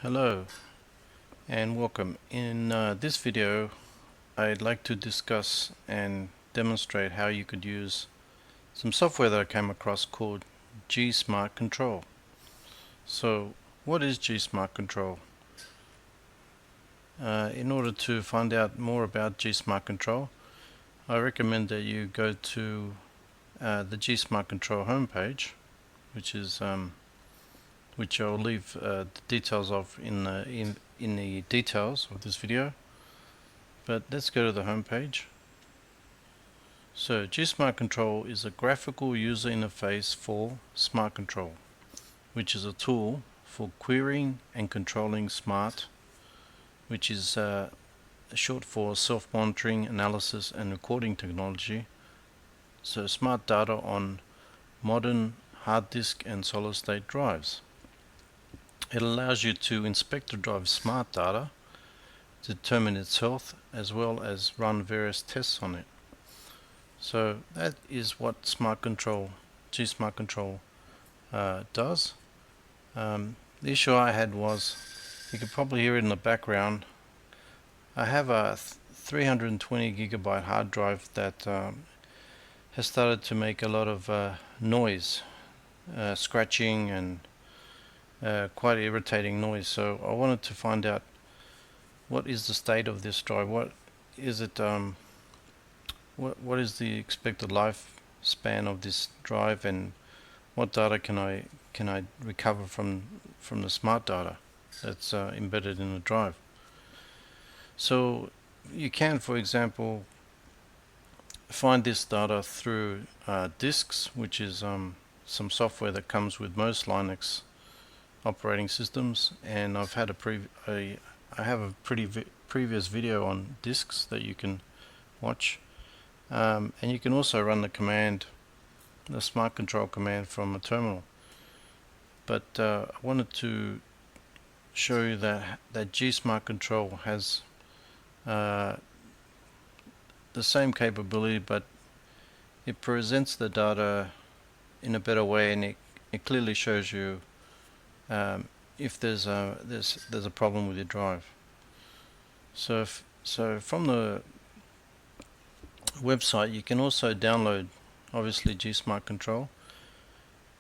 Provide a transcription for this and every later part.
Hello and welcome. In this video I'd like to discuss and demonstrate how you could use some software that I came across called GSmartControl. So what is GSmartControl? In order to find out more about GSmartControl, I recommend that you go to the GSmartControl homepage, which I'll leave the details of in the details of this video. But let's go to the home page. So GSmartControl is a graphical user interface for smart control, which is a tool for querying and controlling smart, which is short for self-monitoring, analysis and recording technology. So smart data on modern hard disk and solid state drives. It allows you to inspect the drive's smart data, determine its health, as well as run various tests on it. So that is what GSmartControl does. The issue I had was, you could probably hear it in the background, I have a 320 gigabyte hard drive that has started to make a lot of noise, scratching and quite irritating noise. So I wanted to find out what is the state of this drive. What is it? What is the expected lifespan of this drive, and what data can I recover from the smart data that's embedded in the drive? So you can, for example, find this data through disks, which is some software that comes with most Linux operating systems, and I've had I have a previous video on disks that you can watch, and you can also run the smart control command from a terminal. But I wanted to show you that GSmartControl has the same capability, but it presents the data in a better way, and it clearly shows you if there's a problem with your drive. So from the website you can also download, obviously, GSmartControl.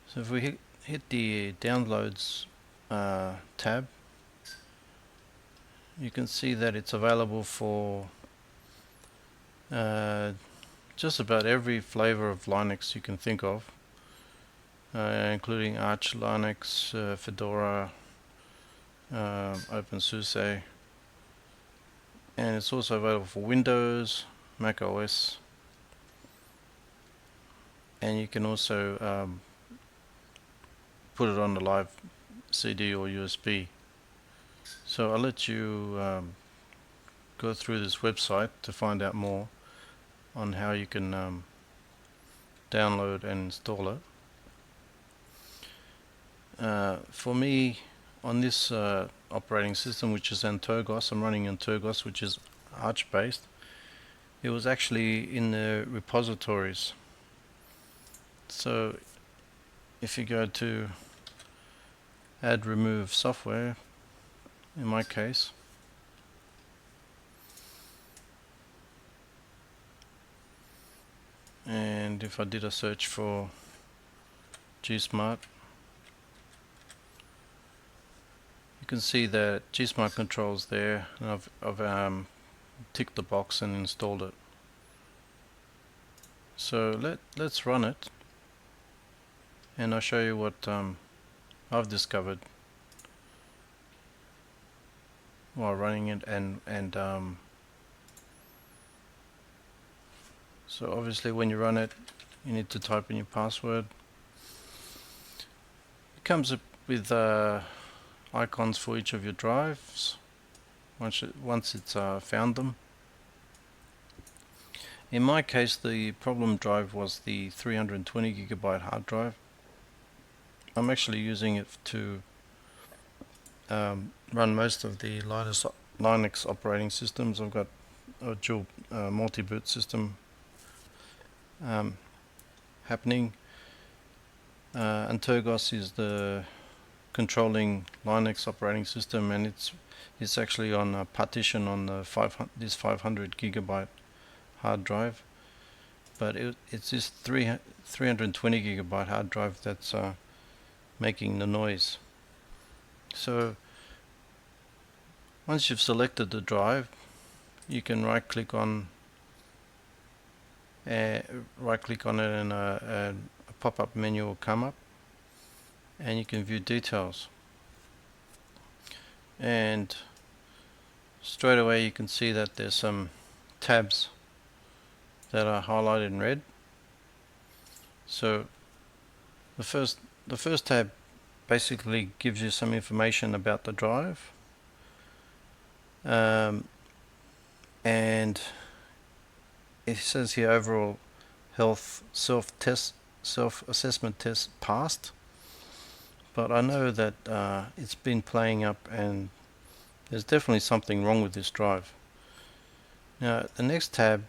So if we hit the downloads tab, you can see that it's available for just about every flavor of Linux you can think of, including Arch Linux, Fedora, OpenSUSE, and it's also available for Windows, Mac OS, and you can also put it on the live CD or USB. So I'll let you go through this website to find out more on how you can download and install it. For me, on this operating system, which is Antergos, I'm running Antergos, which is Arch based. It was actually in the repositories. So if you go to add remove software, in my case, and if I did a search for GSmart, you can see that GSmartControl is there, and I've ticked the box and installed it. So let's run it, and I'll show you what I've discovered while running it. And so obviously when you run it, you need to type in your password. It comes up with icons for each of your drives once it's found them. In my case, the problem drive was the 320 gigabyte hard drive. I'm actually using it to run most of the Linux operating systems. I've got a dual multi-boot system happening. Antergos is the controlling Linux operating system, and it's actually on a partition on the this 500 gigabyte hard drive, but it's this 320 gigabyte hard drive that's making the noise. So once you've selected the drive, you can right click on it, and a pop-up menu will come up, and you can view details, and straight away you can see that there's some tabs that are highlighted in red. So the first tab basically gives you some information about the drive, and it says here overall health self-assessment test passed, but I know that it's been playing up and there's definitely something wrong with this drive. Now the next tab,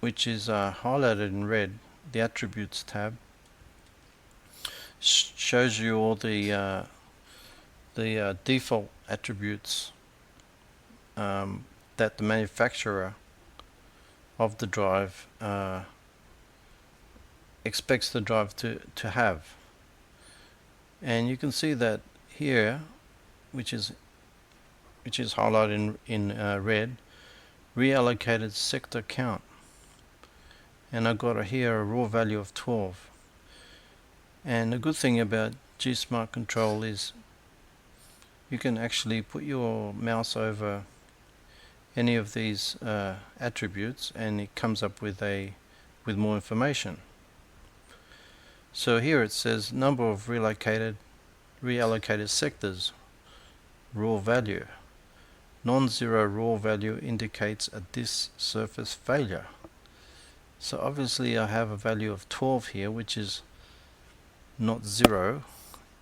which is highlighted in red, the attributes tab, shows you all the default attributes that the manufacturer of the drive expects the drive to have. And you can see that here, which is highlighted in red, reallocated sector count, and I got here a raw value of 12. And the good thing about GSmartControl is you can actually put your mouse over any of these attributes and it comes up with more information. So here it says number of reallocated sectors, raw value. Non-zero raw value indicates a disk surface failure. So obviously I have a value of 12 here, which is not 0,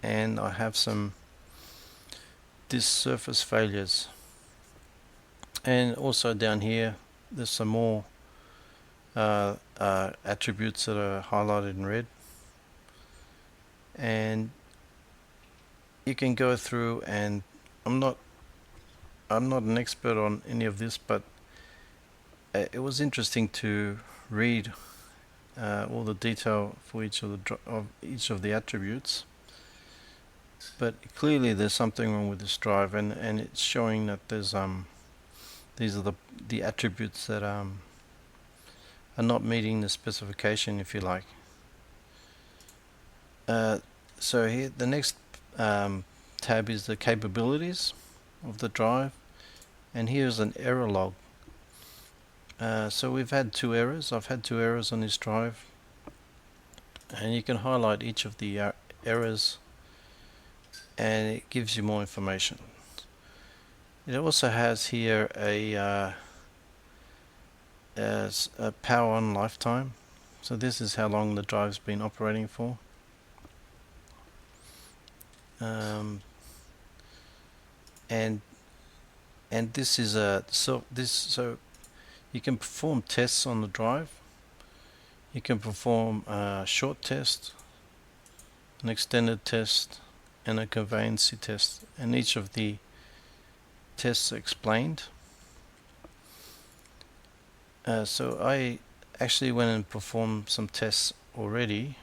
and I have some disk surface failures. And also down here there's some more attributes that are highlighted in red, and you can go through, and I'm not an expert on any of this, but it was interesting to read all the detail for each of the attributes. But clearly there's something wrong with this drive, and it's showing that there's these are the attributes that are not meeting the specification, if you like. So here the next tab is the capabilities of the drive, and here's an error log. So we've had 2 errors. I've had 2 errors on this drive, and you can highlight each of the errors and it gives you more information. It also has here a power on lifetime, so this is how long the drive's been operating for. And this is so you can perform tests on the drive. You can perform a short test, an extended test, and a conveyancy test, and each of the tests are explained. So I actually went and performed some tests already,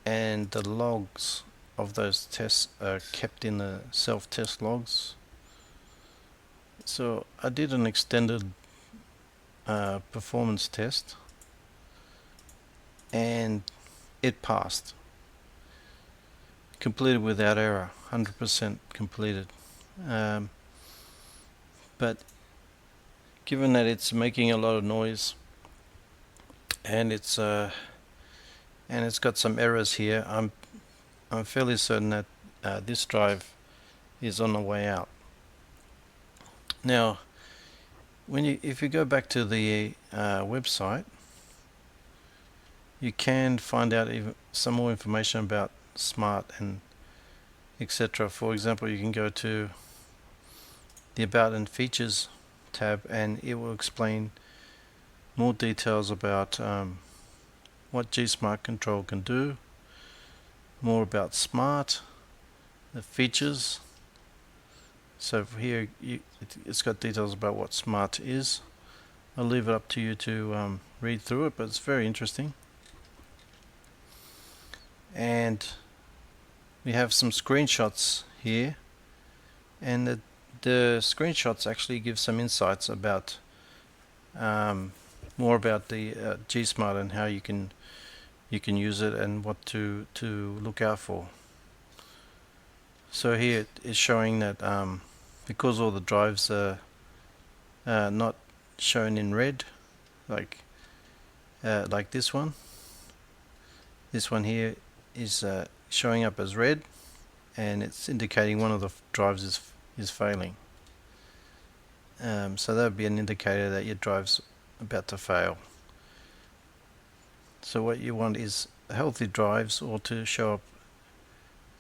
and the logs of those tests are kept in the self-test logs. So I did an extended performance test, and it passed. Completed without error, 100% completed. But given that it's making a lot of noise and it's got some errors here, I'm fairly certain that this drive is on the way out. Now, if you go back to the website, you can find out even some more information about Smart and etc. For example, you can go to the About and Features tab, and it will explain more details about what GSmartControl can do, more about Smart, the features. So here it's got details about what Smart is. I'll leave it up to you to read through it, but it's very interesting. And we have some screenshots here, and the screenshots actually give some insights about more about the GSmart and how you can use it and what to look out for. So here it is showing that because all the drives are not shown in red, like this one. This one here is showing up as red, and it's indicating one of the drives is failing. So that would be an indicator that your drive's about to fail. So what you want is healthy drives, or to show up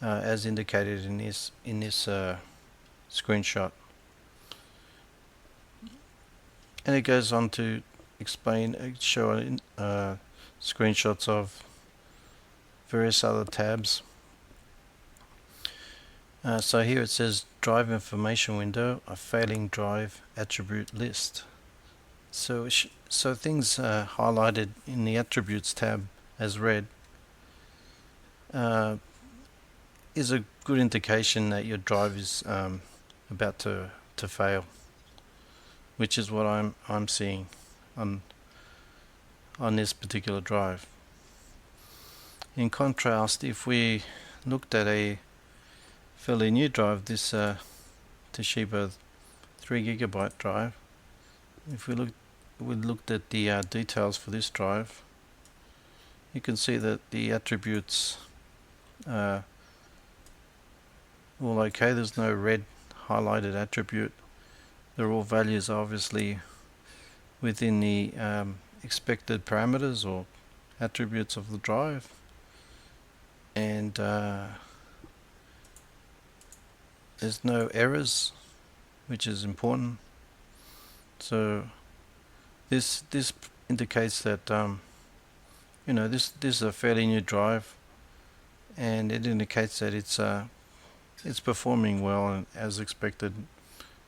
as indicated in this screenshot. And it goes on to explain, show screenshots of various other tabs. So here it says drive information window, a failing drive attribute list. So things highlighted in the attributes tab as red is a good indication that your drive is about to fail, which is what I'm seeing on this particular drive. In contrast, if we looked at a fairly new drive, this Toshiba 3GB drive, if we looked at the details for this drive, you can see that the attributes all okay. There's no red highlighted attribute. They're all values obviously within the expected parameters or attributes of the drive, and there's no errors, which is important. So this indicates that this is a fairly new drive, and it indicates that it's performing well and as expected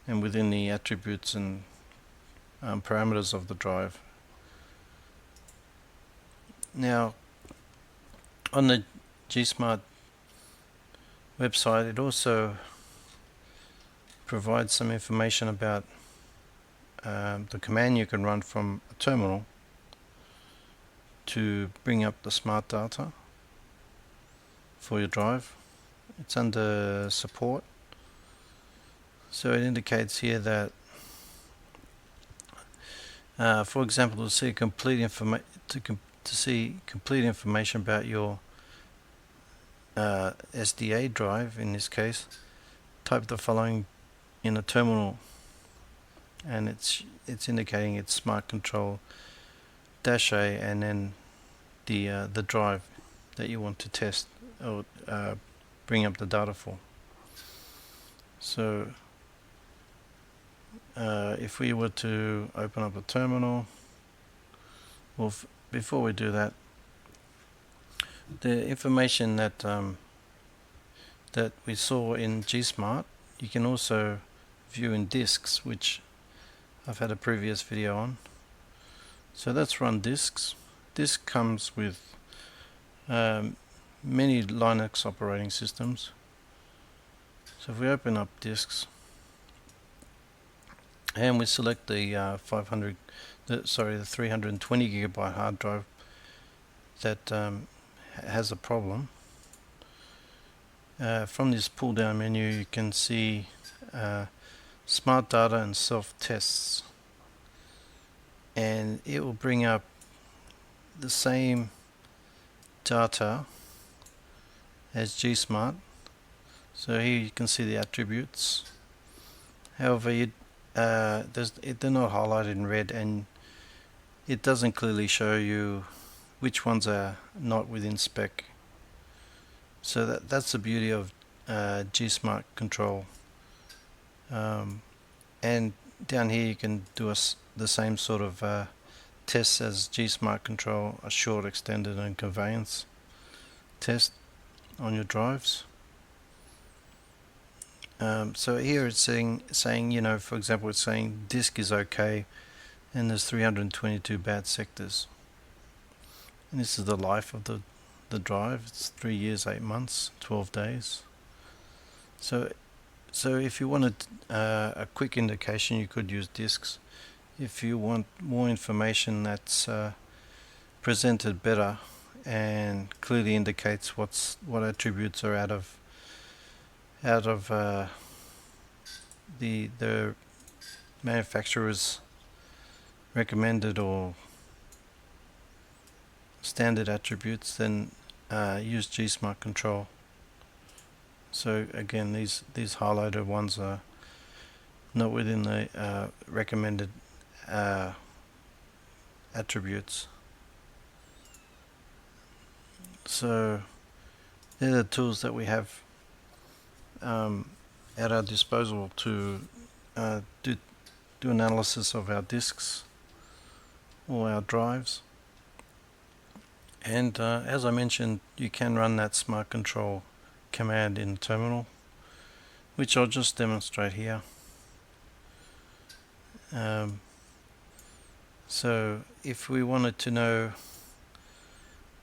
and within the attributes and parameters of the drive. Now, on the GSmart website, it also provides some information about the command you can run from a terminal to bring up the smart data for your drive. It's under support. So it indicates here that, for example, to see complete information about your SDA drive, in this case, type the following in a terminal, and it's indicating it's SmartCtl -A and then the drive that you want to test or bring up the data for. So if we were to open up a terminal, well, before we do that, the information that that we saw in GSmart, you can also view in disks, which I've had a previous video on. So let's run disks. Disk comes with many Linux operating systems. So if we open up disks and we select the 320 GB hard drive that has a problem, from this pull down menu you can see smart data and self tests, and it will bring up the same data as GSmart. So here you can see the attributes. However, they're not highlighted in red, and it doesn't clearly show you which ones are not within spec. So that's the beauty of GSmartControl. And down here you can do the same sort of tests as GSmartControl, a short, extended and conveyance test on your drives. So here it's saying, you know, for example, it's saying disk is okay, and there's 322 bad sectors. And this is the life of the drive. It's 3 years, 8 months, 12 days. So if you wanted a quick indication, you could use disks. If you want more information that's presented better and clearly indicates what attributes are out of the manufacturer's recommended or standard attributes, then use GSmartControl. So again, these highlighted ones are not within the recommended attributes. So they're the tools that we have at our disposal to do analysis of our disks or our drives. And as I mentioned, you can run that smart control command in the terminal, which I'll just demonstrate here. So if we wanted to know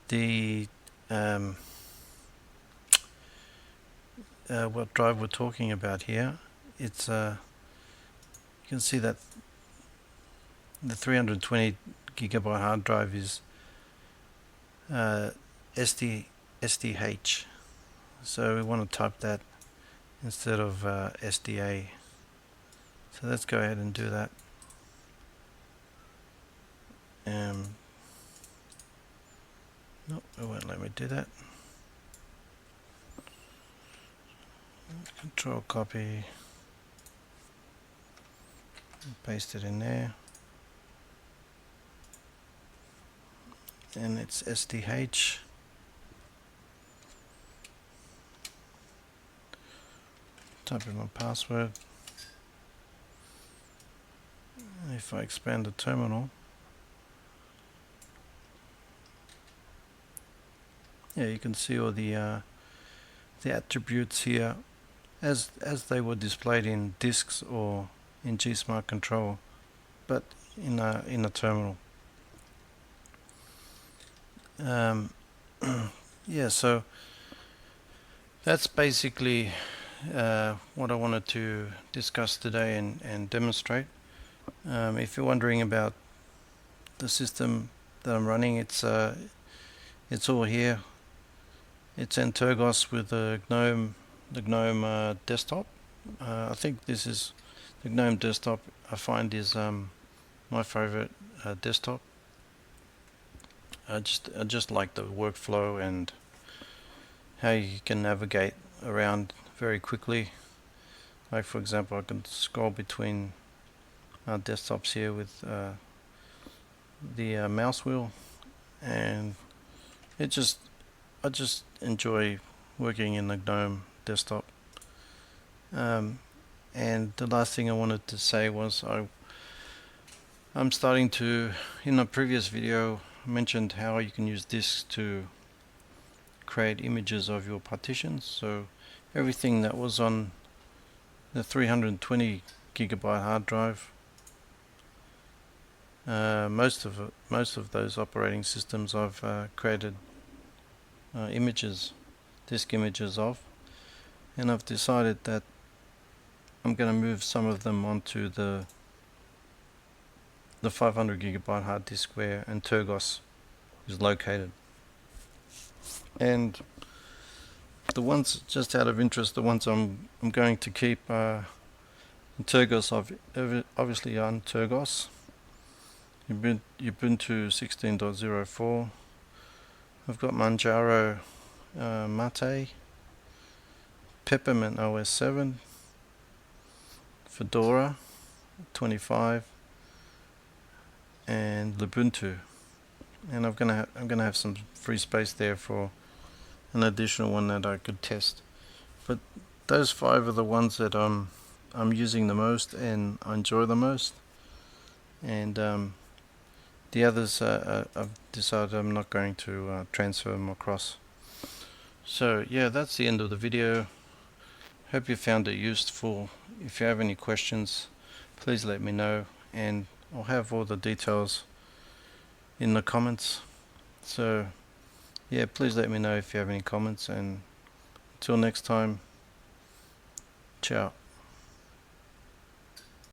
the what drive we're talking about here, it's you can see that the 320 gigabyte hard drive is SDH, so we want to type that instead of SDA. So let's go ahead and do that. No, it won't let me do that. Control copy, paste it in there, and it's SDH. Type in my password. If I expand the terminal, yeah, you can see all the attributes here as they were displayed in disks or in GSmartControl, but in a terminal. Yeah, so that's basically what I wanted to discuss today and demonstrate. If you're wondering about the system that I'm running, it's all here. It's Antergos with the GNOME desktop. I think this is the GNOME desktop. I find is my favorite desktop. I just like the workflow and how you can navigate around very quickly. Like for example, I can scroll between desktops here with the mouse wheel, and I just enjoy working in the GNOME desktop. And the last thing I wanted to say was I'm starting to, in a previous video, I mentioned how you can use disks to create images of your partitions. So everything that was on the 320 gigabyte hard drive, most of those operating systems I've created disk images of, and I've decided that I'm going to move some of them onto the 500 gigabyte hard disk where Antergos is located. And the ones, just out of interest, the ones I'm going to keep are Antergos, obviously Antergos, Ubuntu 16.04. I've got Manjaro Mate, Peppermint OS 7, Fedora 25, and Ubuntu. And I'm gonna have some free space there for an additional one that I could test. But those 5 are the ones that I'm using the most and I enjoy the most. And the others I've decided I'm not going to transfer them across. So yeah, that's the end of the video. Hope you found it useful. If you have any questions, please let me know, and I'll have all the details in the comments. So yeah, please let me know if you have any comments, and until next time, ciao.